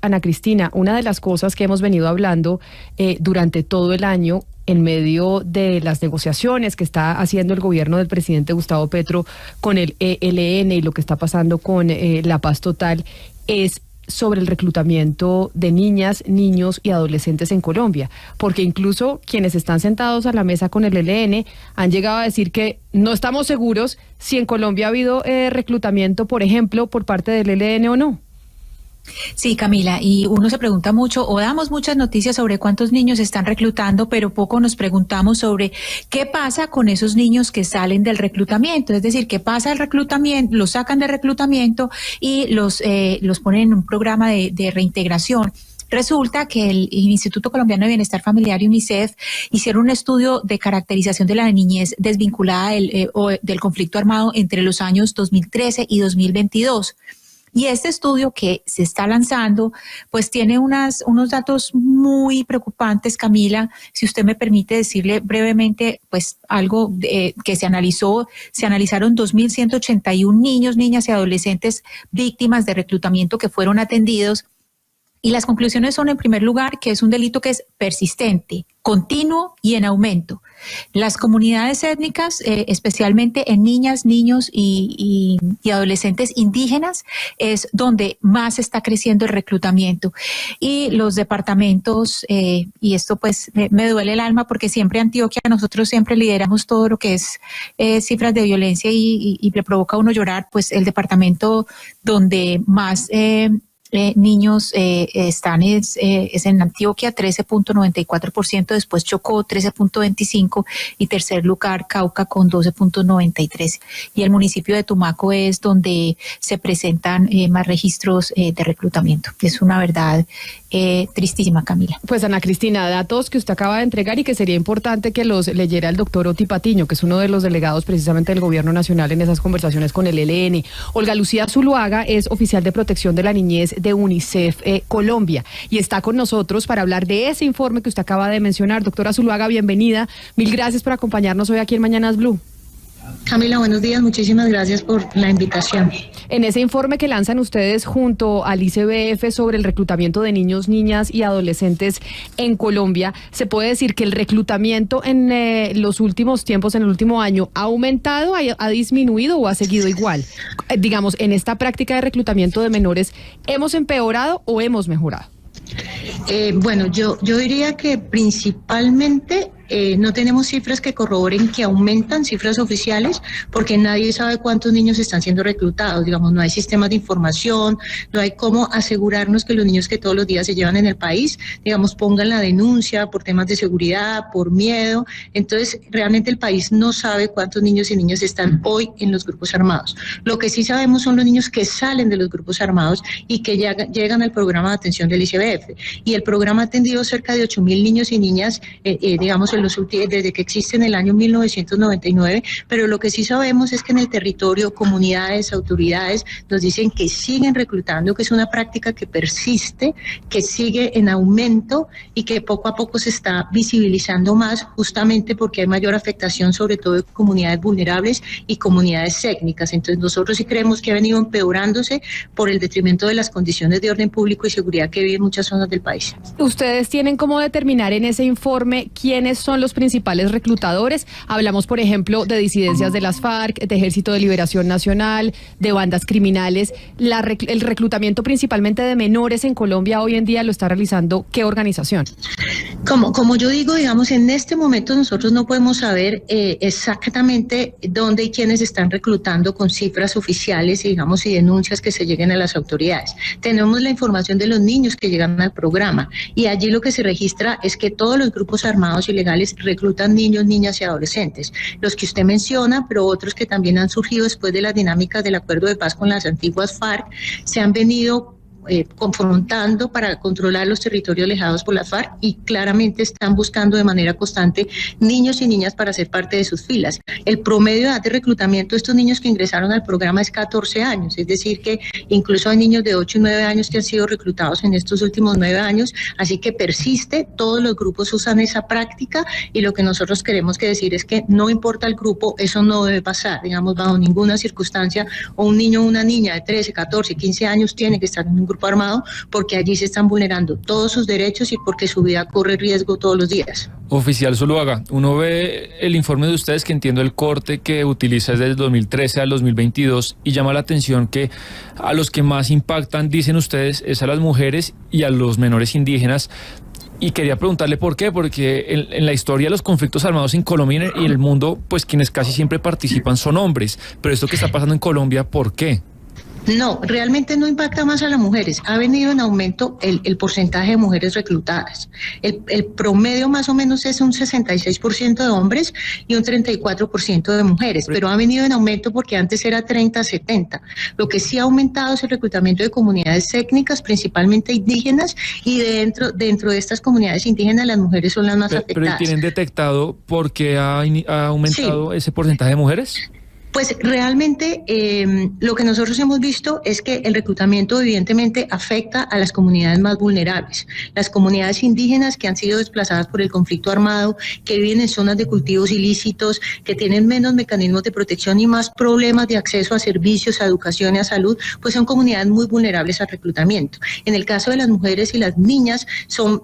Ana Cristina, una de las cosas que hemos venido hablando durante todo el año en medio de las negociaciones que está haciendo el gobierno del presidente Gustavo Petro con el ELN y lo que está pasando con La Paz Total es sobre el reclutamiento de niñas, niños y adolescentes en Colombia, porque incluso quienes están sentados a la mesa con el ELN han llegado a decir que no estamos seguros si en Colombia ha habido reclutamiento, por ejemplo, por parte del ELN o no. Sí, Camila, y uno se pregunta mucho, o damos muchas noticias sobre cuántos niños están reclutando, pero poco nos preguntamos sobre qué pasa con esos niños que salen del reclutamiento, es decir, qué pasa el reclutamiento, los sacan del reclutamiento y los ponen en un programa de reintegración. Resulta que el Instituto Colombiano de Bienestar Familiar y UNICEF hicieron un estudio de caracterización de la niñez desvinculada del conflicto armado entre los años 2013 y 2022. Y este estudio que se está lanzando, pues tiene unos datos muy preocupantes, Camila. Si usted me permite decirle brevemente, pues algo que se analizaron 2.181 niños, niñas y adolescentes víctimas de reclutamiento que fueron atendidos. Y las conclusiones son, en primer lugar, que es un delito que es persistente, continuo y en aumento. Las comunidades étnicas, especialmente en niñas, niños y adolescentes indígenas, es donde más está creciendo el reclutamiento. Y los departamentos, y esto pues me duele el alma porque siempre Antioquia, nosotros siempre lideramos todo lo que es cifras de violencia y le provoca a uno llorar, pues el departamento donde más niños están es en Antioquia 13.94%, después Chocó 13.25% y tercer lugar Cauca con 12.93%. Y el municipio de Tumaco es donde se presentan más registros de reclutamiento. Es una verdad tristísima, Camila. Pues Ana Cristina, datos que usted acaba de entregar y que sería importante que los leyera el doctor Oti Patiño, que es uno de los delegados precisamente del Gobierno Nacional en esas conversaciones con el ELN. Olga Lucía Zuluaga es oficial de protección de la niñez de UNICEF Colombia y está con nosotros para hablar de ese informe que usted acaba de mencionar. Doctora Zuluaga, bienvenida. Mil gracias por acompañarnos hoy aquí en Mañanas Blue. Camila, buenos días, muchísimas gracias por la invitación. En ese informe que lanzan ustedes junto al ICBF sobre el reclutamiento de niños, niñas y adolescentes en Colombia, se puede decir que el reclutamiento en los últimos tiempos, en el último año, ¿ha aumentado, ha disminuido o ha seguido igual? Digamos, en esta práctica de reclutamiento de menores, ¿hemos empeorado o hemos mejorado? Bueno, yo diría que principalmente no tenemos cifras que corroboren que aumentan, cifras oficiales, porque nadie sabe cuántos niños están siendo reclutados. Digamos, no hay sistemas de información, no hay cómo asegurarnos que los niños que todos los días se llevan en el país, digamos, pongan la denuncia por temas de seguridad, por miedo. Entonces, realmente el país no sabe cuántos niños y niñas están hoy en los grupos armados. Lo que sí sabemos son los niños que salen de los grupos armados y que llegan al programa de atención del ICBF. Y el programa ha atendido cerca de 8.000 niños y niñas, digamos, desde que existe en el año 1999, pero lo que sí sabemos es que en el territorio comunidades, autoridades nos dicen que siguen reclutando, que es una práctica que persiste, que sigue en aumento y que poco a poco se está visibilizando más, justamente porque hay mayor afectación sobre todo de comunidades vulnerables y comunidades étnicas. Entonces nosotros sí creemos que ha venido empeorándose por el detrimento de las condiciones de orden público y seguridad que viven en muchas zonas del país. ¿Ustedes tienen cómo determinar en ese informe quiénes son los principales reclutadores? Hablamos, por ejemplo, de disidencias de las FARC, de Ejército de Liberación Nacional, de bandas criminales. El reclutamiento principalmente de menores en Colombia hoy en día lo está realizando ¿qué organización? Como yo digo, digamos, en este momento nosotros no podemos saber exactamente dónde y quiénes están reclutando con cifras oficiales y, digamos, y denuncias que se lleguen a las autoridades. Tenemos la información de los niños que llegan al programa y allí lo que se registra es que todos los grupos armados ilegales reclutan niños, niñas y adolescentes, los que usted menciona, pero otros que también han surgido después de las dinámicas del acuerdo de paz con las antiguas FARC, se han venido confrontando para controlar los territorios alejados por la FARC y claramente están buscando de manera constante niños y niñas para ser parte de sus filas. El promedio de edad de reclutamiento de estos niños que ingresaron al programa es 14 años, es decir que incluso hay niños de 8 y 9 años que han sido reclutados en estos últimos 9 años, así que persiste, todos los grupos usan esa práctica y lo que nosotros queremos que decir es que no importa el grupo, eso no debe pasar, digamos, bajo ninguna circunstancia, o un niño o una niña de 13, 14, 15 años tiene que estar en un grupo grupo armado, porque allí se están vulnerando todos sus derechos y porque su vida corre riesgo todos los días. Oficial Zuluaga, uno ve el informe de ustedes, que entiendo el corte que utiliza desde el 2013 al 2022, y llama la atención que a los que más impactan, dicen ustedes, es a las mujeres y a los menores indígenas. Y quería preguntarle por qué, porque en la historia de los conflictos armados en Colombia y en el mundo, pues quienes casi siempre participan son hombres. Pero esto que está pasando en Colombia, ¿por qué? No, realmente no impacta más a las mujeres. Ha venido en aumento el porcentaje de mujeres reclutadas. El promedio más o menos es un 66% de hombres y un 34% de mujeres, pero ha venido en aumento porque antes era 30-70. Lo que sí ha aumentado es el reclutamiento de comunidades étnicas, principalmente indígenas, y dentro de estas comunidades indígenas las mujeres son las más afectadas. ¿Pero tienen detectado por qué ha aumentado ese porcentaje de mujeres? Pues realmente lo que nosotros hemos visto es que el reclutamiento evidentemente afecta a las comunidades más vulnerables, las comunidades indígenas que han sido desplazadas por el conflicto armado, que viven en zonas de cultivos ilícitos, que tienen menos mecanismos de protección y más problemas de acceso a servicios, a educación y a salud, pues son comunidades muy vulnerables al reclutamiento. En el caso de las mujeres y las niñas, son,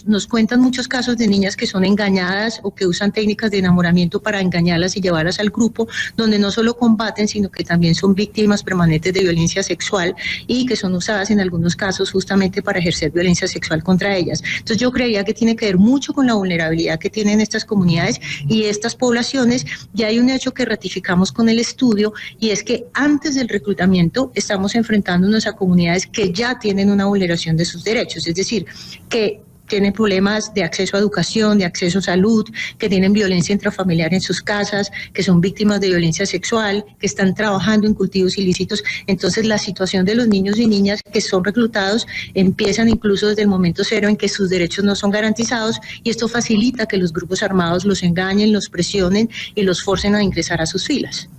nos cuentan muchos casos de niñas que son engañadas o que usan técnicas de enamoramiento para engañarlas y llevarlas al grupo, donde no solo combaten, sino que también son víctimas permanentes de violencia sexual y que son usadas en algunos casos justamente para ejercer violencia sexual contra ellas. Entonces yo creía que tiene que ver mucho con la vulnerabilidad que tienen estas comunidades y estas poblaciones, y hay un hecho que ratificamos con el estudio, y es que antes del reclutamiento estamos enfrentándonos a comunidades que ya tienen una vulneración de sus derechos, es decir, que tienen problemas de acceso a educación, de acceso a salud, que tienen violencia intrafamiliar en sus casas, que son víctimas de violencia sexual, que están trabajando en cultivos ilícitos. Entonces la situación de los niños y niñas que son reclutados empiezan incluso desde el momento cero en que sus derechos no son garantizados, y esto facilita que los grupos armados los engañen, los presionen y los forcen a ingresar a sus filas.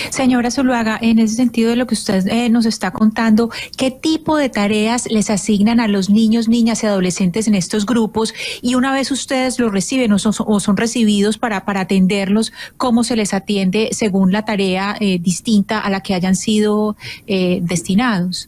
Señora Zuluaga, en ese sentido de lo que usted nos está contando, ¿qué tipo de tareas les asignan a los niños, niñas y adolescentes en estos grupos? Y una vez ustedes los reciben o son recibidos para atenderlos, ¿cómo se les atiende según la tarea distinta a la que hayan sido destinados?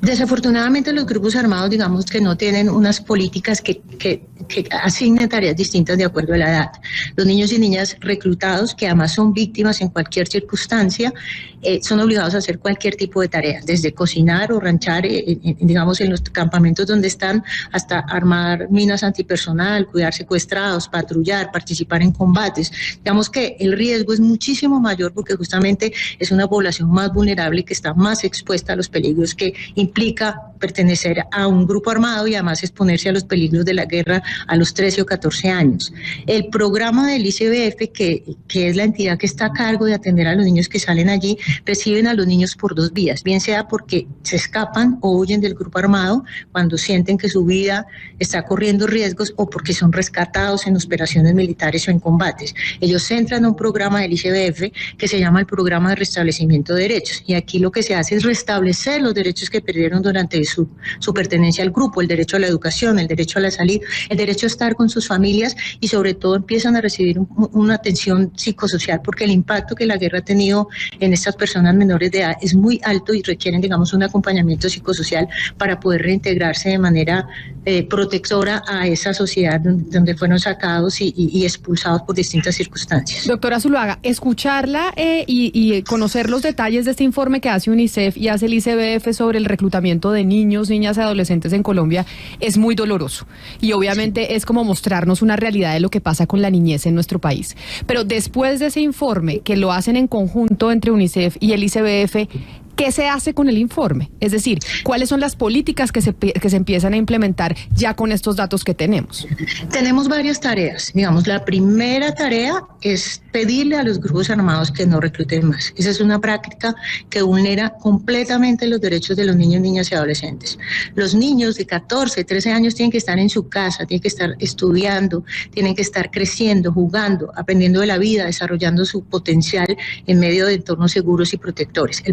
Desafortunadamente los grupos armados, digamos que no tienen unas políticas que asignen tareas distintas de acuerdo a la edad. Los niños y niñas reclutados, que además son víctimas en cualquier circunstancia, son obligados a hacer cualquier tipo de tareas, desde cocinar o ranchar, digamos, en los campamentos donde están, hasta armar minas antipersonal, cuidar secuestrados, patrullar, participar en combates. Digamos que el riesgo es muchísimo mayor porque justamente es una población más vulnerable y que está más expuesta a los peligros que implica pertenecer a un grupo armado y además exponerse a los peligros de la guerra a los 13 o 14 años. El programa del ICBF, que es la entidad que está a cargo de atender a los niños que salen allí, reciben a los niños por dos vías, bien sea porque se escapan o huyen del grupo armado cuando sienten que su vida está corriendo riesgos, o porque son rescatados en operaciones militares o en combates. Ellos entran a un programa del ICBF que se llama el Programa de Restablecimiento de Derechos, y aquí lo que se hace es restablecer los derechos que perdieron durante su pertenencia al grupo, el derecho a la educación, el derecho a la salud, el derecho a estar con sus familias, y sobre todo empiezan a recibir una atención psicosocial, porque el impacto que la guerra ha tenido en estas personas menores de edad es muy alto y requieren, digamos, un acompañamiento psicosocial para poder reintegrarse de manera protectora a esa sociedad donde fueron sacados y expulsados por distintas circunstancias. Doctora Zuluaga, escucharla y conocer los detalles de este informe que hace UNICEF y hace el ICBF sobre el reclutamiento de niños, niñas y adolescentes en Colombia es muy doloroso, y obviamente es como mostrarnos una realidad de lo que pasa con la niñez en nuestro país. Pero después de ese informe, que lo hacen en conjunto entre UNICEF y el ICBF, ¿qué se hace con el informe? Es decir, ¿cuáles son las políticas que se empiezan a implementar ya con estos datos que tenemos? Tenemos varias tareas. Digamos, la primera tarea es pedirle a los grupos armados que no recluten más. Esa es una práctica que vulnera completamente los derechos de los niños, niñas y adolescentes. Los niños de 14, 13 años tienen que estar en su casa, tienen que estar estudiando, tienen que estar creciendo, jugando, aprendiendo de la vida, desarrollando su potencial en medio de entornos seguros y protectores.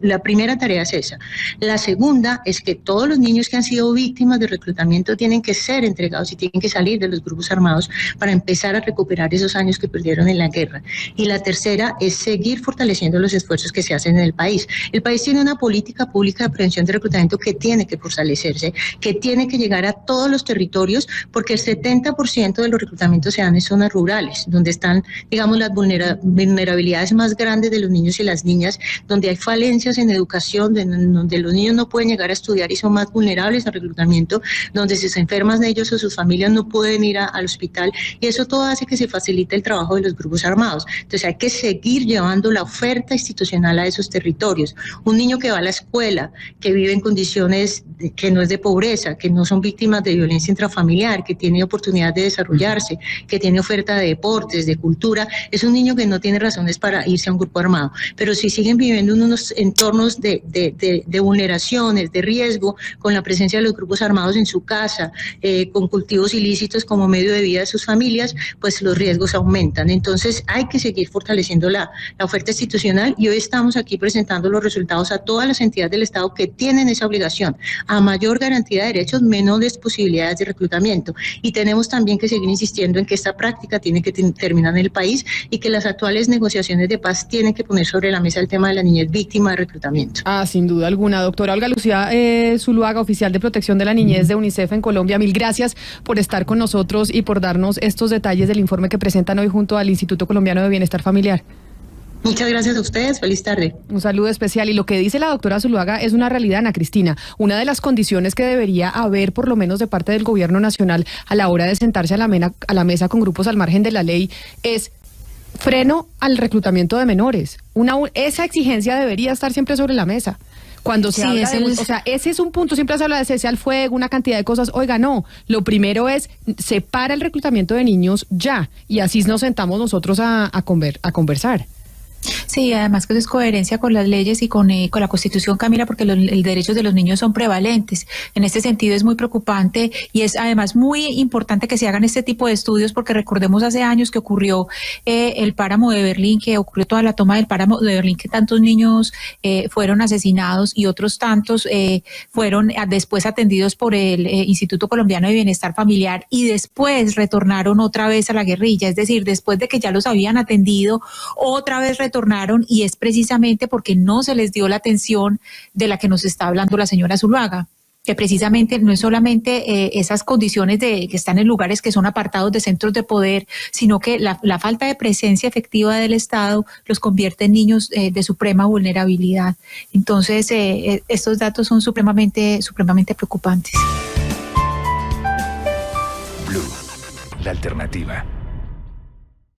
La primera tarea es esa. La segunda es que todos los niños que han sido víctimas de reclutamiento tienen que ser entregados y tienen que salir de los grupos armados para empezar a recuperar esos años que perdieron en la la guerra. Y la tercera es seguir fortaleciendo los esfuerzos que se hacen en el país. El país tiene una política pública de prevención de reclutamiento que tiene que fortalecerse, que tiene que llegar a todos los territorios, porque el 70% de los reclutamientos se dan en zonas rurales, donde están, digamos, las vulnerabilidades más grandes de los niños y las niñas, donde hay falencias en educación, donde los niños no pueden llegar a estudiar y son más vulnerables al reclutamiento, donde si se enferman ellos o sus familias no pueden ir al hospital, y eso todo hace que se facilite el trabajo de los grupos armados. Entonces hay que seguir llevando la oferta institucional a esos territorios. Un niño que va a la escuela, que vive en condiciones que no es de pobreza, que no son víctimas de violencia intrafamiliar, que tiene oportunidad de desarrollarse, que tiene oferta de deportes, de cultura, es un niño que no tiene razones para irse a un grupo armado. Pero si siguen viviendo en unos entornos de vulneraciones, de riesgo, con la presencia de los grupos armados en su casa, con cultivos ilícitos como medio de vida de sus familias, pues los riesgos aumentan. Entonces hay que seguir fortaleciendo la oferta institucional, y hoy estamos aquí presentando los resultados a todas las entidades del Estado que tienen esa obligación. A mayor garantía de derechos, menores posibilidades de reclutamiento. Y tenemos también que seguir insistiendo en que esta práctica tiene que terminar en el país, y que las actuales negociaciones de paz tienen que poner sobre la mesa el tema de la niñez víctima de reclutamiento. Sin duda alguna. Doctora Olga Lucía Zuluaga, oficial de protección de la niñez de UNICEF en Colombia, mil gracias por estar con nosotros y por darnos estos detalles del informe que presentan hoy junto al Instituto Colombiano de Bienestar Familiar. Muchas gracias a ustedes, feliz tarde. Un saludo especial. Y lo que dice la doctora Zuluaga es una realidad, Ana Cristina. Una de las condiciones que debería haber, por lo menos de parte del gobierno nacional, a la hora de sentarse a la mesa con grupos al margen de la ley, es freno al reclutamiento de menores. Esa exigencia debería estar siempre sobre la mesa. Cuando se habla o sea, ese es un punto, siempre se habla de cese al fuego, una cantidad de cosas. Oiga, no, lo primero es separa el reclutamiento de niños ya, y así nos sentamos nosotros a conversar. Sí, además que eso es coherencia con las leyes y con la Constitución, Camila, porque los derechos de los niños son prevalentes. En este sentido es muy preocupante, y es además muy importante que se hagan este tipo de estudios, porque recordemos hace años que ocurrió el páramo de Berlín, que ocurrió toda la toma del páramo de Berlín, que tantos niños fueron asesinados y otros tantos fueron después atendidos por el Instituto Colombiano de Bienestar Familiar, y después retornaron otra vez a la guerrilla. Es decir, después de que ya los habían atendido, otra vez retornaron, y es precisamente porque no se les dio la atención de la que nos está hablando la señora Zuluaga, que precisamente no es solamente esas condiciones de que están en lugares que son apartados de centros de poder, sino que la falta de presencia efectiva del Estado los convierte en niños de suprema vulnerabilidad. Entonces, estos datos son supremamente preocupantes. Blue, la alternativa.